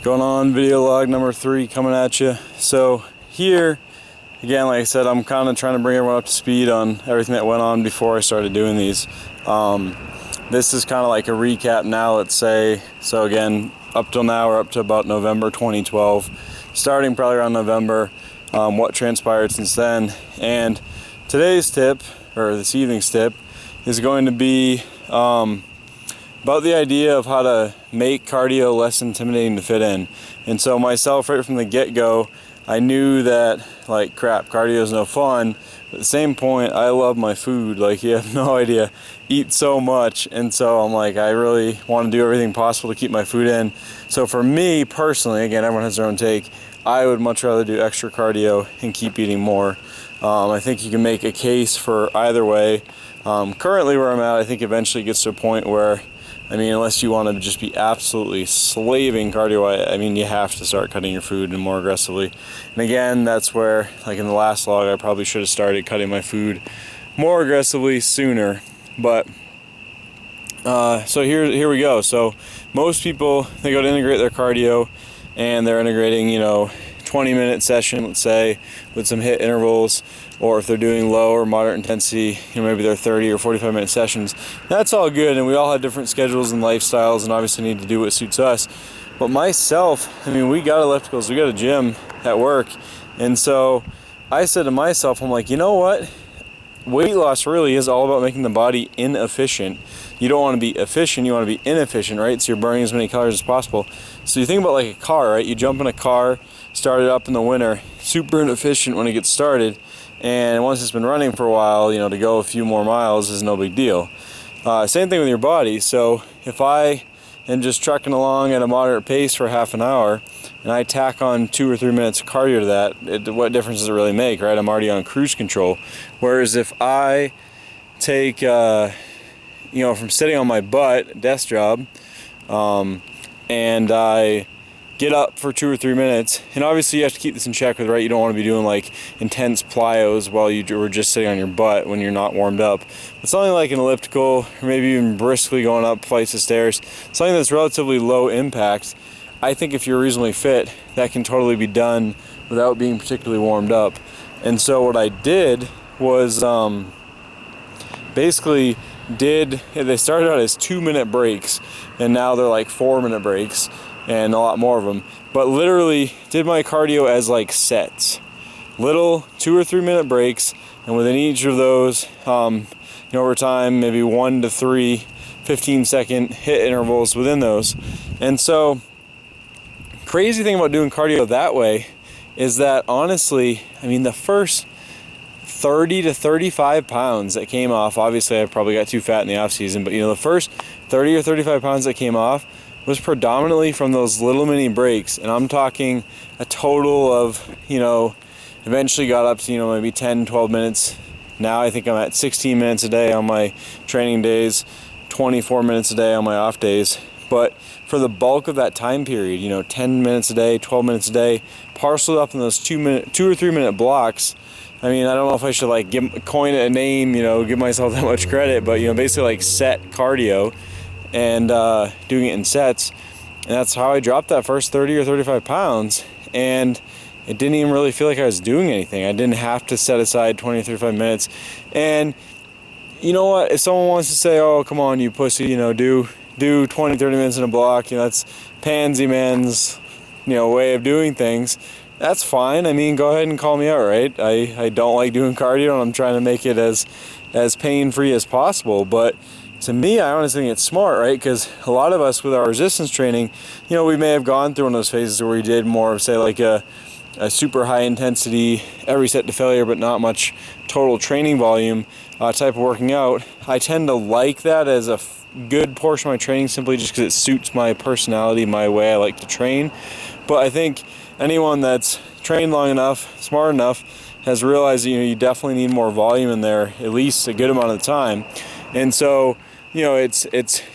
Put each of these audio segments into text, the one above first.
Going on, video log number 3 coming at you. So here, again, like I said, I'm kind of trying to bring everyone up to speed on everything that went on before I started doing these. This is kind of like a recap now, let's say. So again, up till now, we're up to about November 2012. Starting probably around November, what transpired since then. And today's tip, or this evening's tip, is going to be about the idea of how to make cardio less intimidating to fit in. And so myself, right from the get-go, I knew that, like, crap, cardio is no fun. But at the same point, I love my food. Like, you have no idea. Eat so much. And so I'm like, I really want to do everything possible to keep my food in. So for me personally, again, everyone has their own take, I would much rather do extra cardio and keep eating more. I think you can make a case for either way. Currently where I'm at, I think eventually it gets to a point where, I mean, unless you want to just be absolutely slaving cardio, I mean, you have to start cutting your food and more aggressively. And again, that's where, like in the last log, I probably should have started cutting my food more aggressively sooner. But so here we go. So most people, they go to integrate their cardio, and they're integrating, 20-minute session, let's say, with some HIIT intervals, or if they're doing low or moderate intensity, maybe they're 30 or 45-minute sessions. That's all good, and we all have different schedules and lifestyles, and obviously need to do what suits us. But myself, I mean, we got ellipticals, we got a gym at work, and so I said to myself, I'm like, you know what? Weight loss really is all about making the body inefficient. You don't want to be efficient, you want to be inefficient, right? So you're burning as many calories as possible. So you think about like a car, right? You jump in a car, start it up in the winter, super inefficient when it gets started, and once it's been running for a while, to go a few more miles is no big deal. Same thing with your body. So if I am just trucking along at a moderate pace for half an hour, and I tack on 2 or 3 minutes of cardio to that, what difference does it really make, right? I'm already on cruise control. Whereas if I take, from sitting on my butt, desk job, and I get up for 2 or 3 minutes, and obviously you have to keep this in check with, right? You don't want to be doing like intense plyos while you were just sitting on your butt when you're not warmed up. But something like an elliptical, or maybe even briskly going up flights of stairs, something that's relatively low impact, I think if you're reasonably fit, that can totally be done without being particularly warmed up. And so what I did was they started out as 2-minute breaks, and now they're like 4-minute breaks, and a lot more of them. But literally did my cardio as like sets, little 2 or 3 minute breaks, and within each of those, over time, maybe 1 to 3 15-second HIIT intervals within those. And so, crazy thing about doing cardio that way is that honestly, I mean, the first 30 to 35 pounds that came off, obviously I probably got too fat in the off season, but the first 30 or 35 pounds that came off was predominantly from those little mini breaks. And I'm talking a total of, eventually got up to, maybe 10, 12 minutes. Now I think I'm at 16 minutes a day on my training days, 24 minutes a day on my off days. But for the bulk of that time period, 10 minutes a day, 12 minutes a day, parceled up in those 2 or 3 minute blocks. I mean, I don't know if I should coin it a name, give myself that much credit, but basically like set cardio and doing it in sets. And that's how I dropped that first 30 or 35 pounds. And it didn't even really feel like I was doing anything. I didn't have to set aside 20 or 35 minutes. And you know what? If someone wants to say, oh, come on, you pussy, do 20, 30 minutes in a block, that's Pansy Man's, way of doing things. That's fine. I mean, go ahead and call me out, right? I don't like doing cardio, and I'm trying to make it as pain-free as possible. But to me, I honestly think it's smart, right? Because a lot of us with our resistance training, we may have gone through one of those phases where we did more of, say, like a super high intensity, every set to failure, but not much total training volume type of working out. I tend to like that as a good portion of my training, simply just because it suits my personality, my way I like to train. But I think anyone that's trained long enough, smart enough, has realized that, you definitely need more volume in there, at least a good amount of the time. And so, it's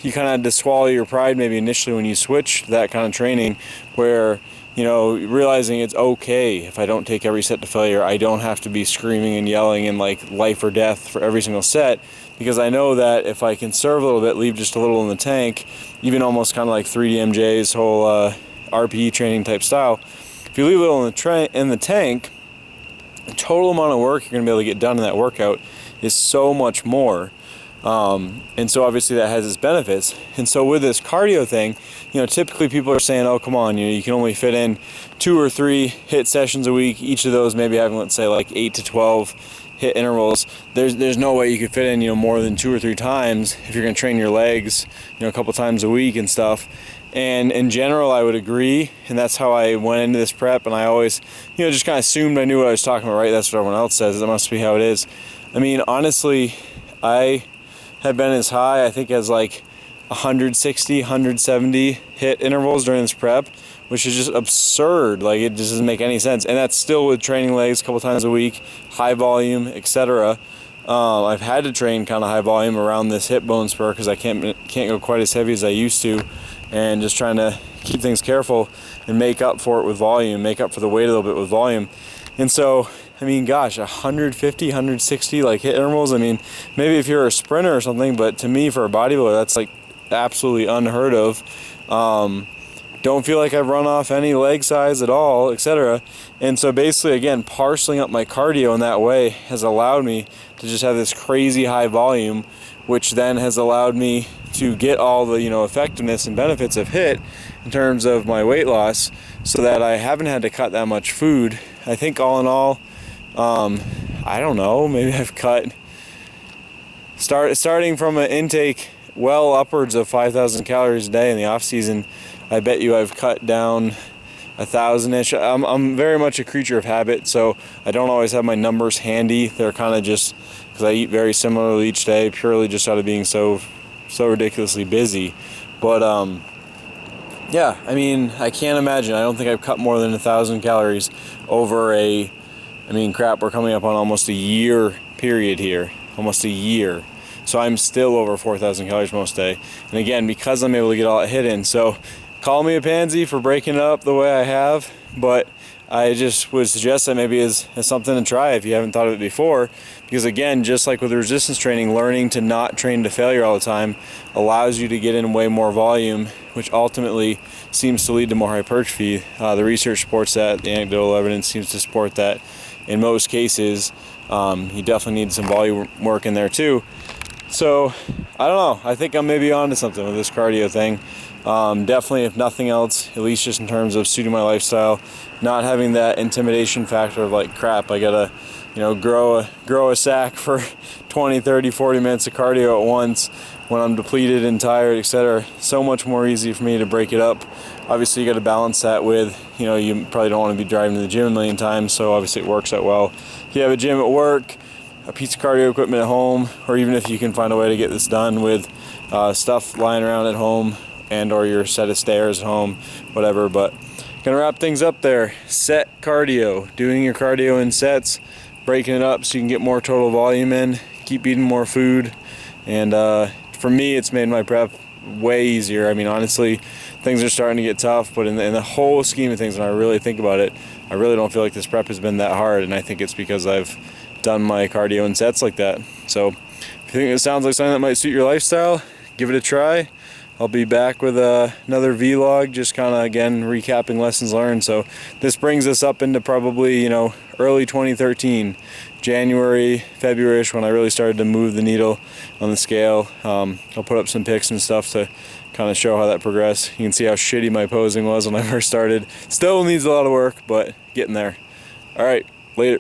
you kind of had to swallow your pride maybe initially when you switch to that kind of training, where, realizing it's okay if I don't take every set to failure. I don't have to be screaming and yelling and like life or death for every single set, because I know that if I conserve a little bit, leave just a little in the tank, even almost kind of like 3D MJ's whole RPE training type style. If you leave it in the tank, the total amount of work you're going to be able to get done in that workout is so much more. And so obviously that has its benefits. And so with this cardio thing, typically people are saying, oh, come on, you can only fit in 2 or 3 HIIT sessions a week, each of those maybe having, let's say, like 8 to 12 HIIT intervals. There's no way you could fit in, more than 2 or 3 times if you're going to train your legs, a couple times a week and stuff. And in general, I would agree, and that's how I went into this prep, and I always, just kind of assumed I knew what I was talking about, right? That's what everyone else says. That must be how it is. I mean, honestly, I have been as high, I think, as like 160, 170 HIIT intervals during this prep, which is just absurd. Like, it just doesn't make any sense. And that's still with training legs a couple times a week, high volume, etc. I've had to train kind of high volume around this hip bone spur because I can't go quite as heavy as I used to, and just trying to keep things careful and make up for it with volume, make up for the weight a little bit with volume. And so, I mean, gosh, 150, 160 like HIIT intervals. I mean, maybe if you're a sprinter or something, but to me, for a bodybuilder, that's like absolutely unheard of. Don't feel like I've run off any leg size at all, etc. And so basically, again, parceling up my cardio in that way has allowed me to just have this crazy high volume, which then has allowed me to get all the effectiveness and benefits of HIIT in terms of my weight loss, so that I haven't had to cut that much food. I think all in all, I don't know, maybe I've cut, starting from an intake well upwards of 5,000 calories a day in the off season, I bet you I've cut down 1,000-ish. I'm very much a creature of habit, so I don't always have my numbers handy. They're kind of just because I eat very similarly each day, purely just out of being so ridiculously busy. But yeah, I mean, I can't imagine. I don't think I've cut more than 1,000 calories over we're coming up on almost a year period here, almost a year. So I'm still over 4,000 calories most day. And again, because I'm able to get all that HIIT in. So call me a pansy for breaking it up the way I have, but I just would suggest that maybe as something to try if you haven't thought of it before. Because again, just like with resistance training, learning to not train to failure all the time allows you to get in way more volume, which ultimately seems to lead to more hypertrophy. The research supports that. The anecdotal evidence seems to support that. In most cases, you definitely need some volume work in there too. So, I don't know. I think I'm maybe onto something with this cardio thing. Definitely, if nothing else, at least just in terms of suiting my lifestyle, not having that intimidation factor of like, crap, I gotta, grow a sack for 20, 30, 40 minutes of cardio at once when I'm depleted and tired, etc. So much more easy for me to break it up. Obviously, you got to balance that with, you probably don't want to be driving to the gym a million times, so obviously it works out well. If you have a gym at work, a piece of cardio equipment at home, or even if you can find a way to get this done with stuff lying around at home and or your set of stairs at home, whatever. But gonna wrap things up there. Set cardio, doing your cardio in sets, breaking it up so you can get more total volume in, keep eating more food, and for me it's made my prep way easier. I mean, honestly, things are starting to get tough, but in the whole scheme of things, when I really think about it, I really don't feel like this prep has been that hard, and I think it's because I've done my cardio in sets like that. So if you think it sounds like something that might suit your lifestyle, give it a try. I'll be back with another vlog, just kind of again recapping lessons learned. So this brings us up into probably early 2013, January, February-ish, when I really started to move the needle on the scale. I'll put up some pics and stuff to kind of show how that progressed. You can see how shitty my posing was when I first started. Still needs a lot of work, but getting there. All right, later.